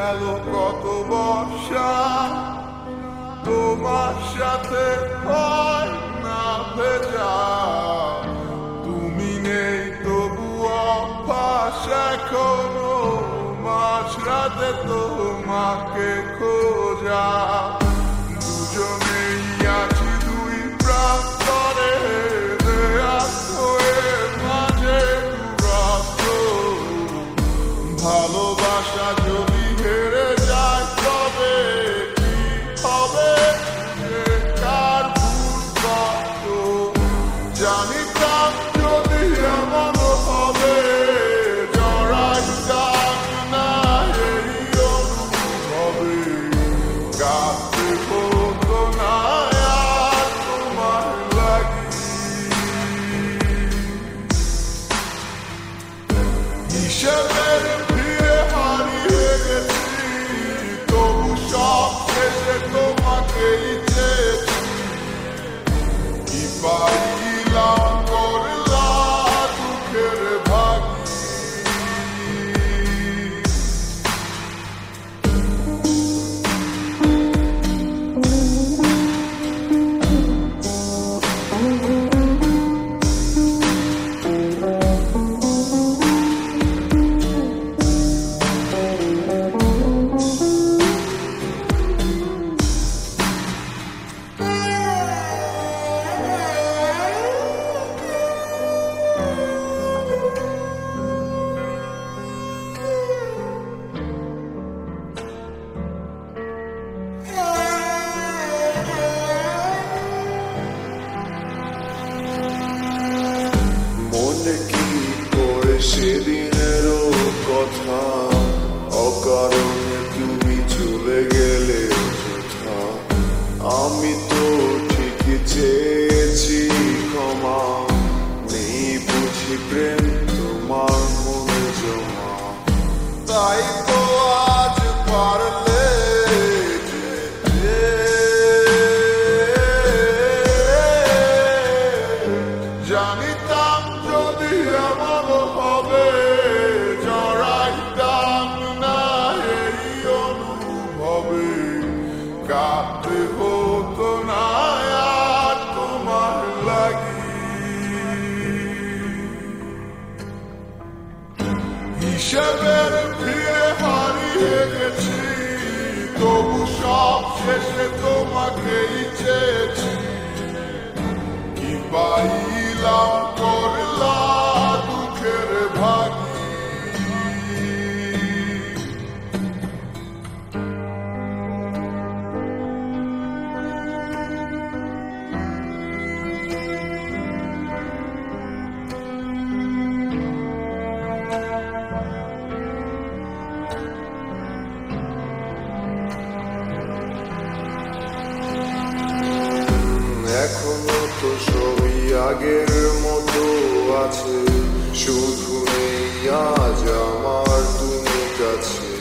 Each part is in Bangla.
গেল কত বর্ষা, তোমার সাথে হয় না ভেজা। তুমি নেই তবু অভ্যাস এখনো মাঝরাতে তোমাকে খোঁজা। দুজনেই আছি দুই প্রান্তরে, দেয়াল হয়ে মাঝে দূরত্ব। ভালোবাসা যদি হেরে যায় তবে কি হবে, কার ভুল কত? জানিতাম যদি এমন হবে, জড়াইতাম না এই অনুভবে। কাঁদতে হতো না আর তোমার লাগি। হিসেবের ভিড়ে হারিয়ে গেছি, তবু সব শেষে তোমাকেই চেয়েছি। কি পাইলাম করলা দুঃখের ভাগী। মনে কি পড়ে সেদিনেরও কথা, অকারণে তুমি চলে গেলে কোথা। আমি তো ঠিকই চেয়েছি ক্ষমা, নেই বুঝি প্রেম তোমার মনে জমা। তাই তো আজ পারলে যেতে, জানিতাম যদি এমন হবে, জড়াইতাম না এই অনুভবে। কাঁদতে হতো না আর তোমার লাগি। হিসেবের ভিড়ে হারিয়ে গেছি, তবু সব শেষে তোমাকেই চেয়েছি। কি পাইলাম করলা দুঃখের ভাগী। এখনো তো সবই আগের মতো আছে, শুধু নেই আজ আমার তুমি কাছে।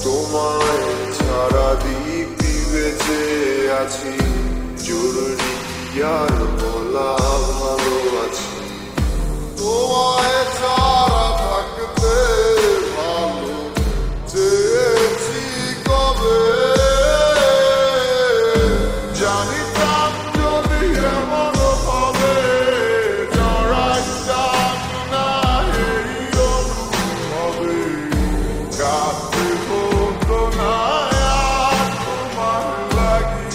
তোমায় ছাড়া দিব্যি বেঁচে আছি, জরুরি কি আর বলা ভালো আছি। তোমায় ছাড়া থাকতে ভালো চেয়েছি কবে, জানিতাম যদি এমন হবে, জড়াইতাম না এই অনুভবে। কাঁদতে হতো না আর তোমার লাগি।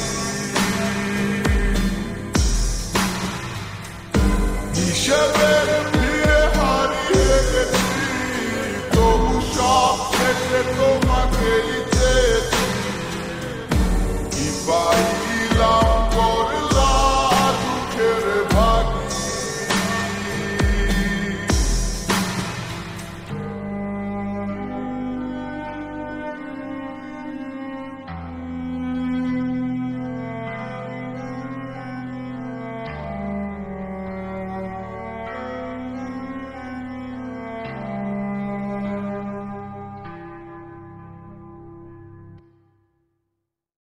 হিসেবের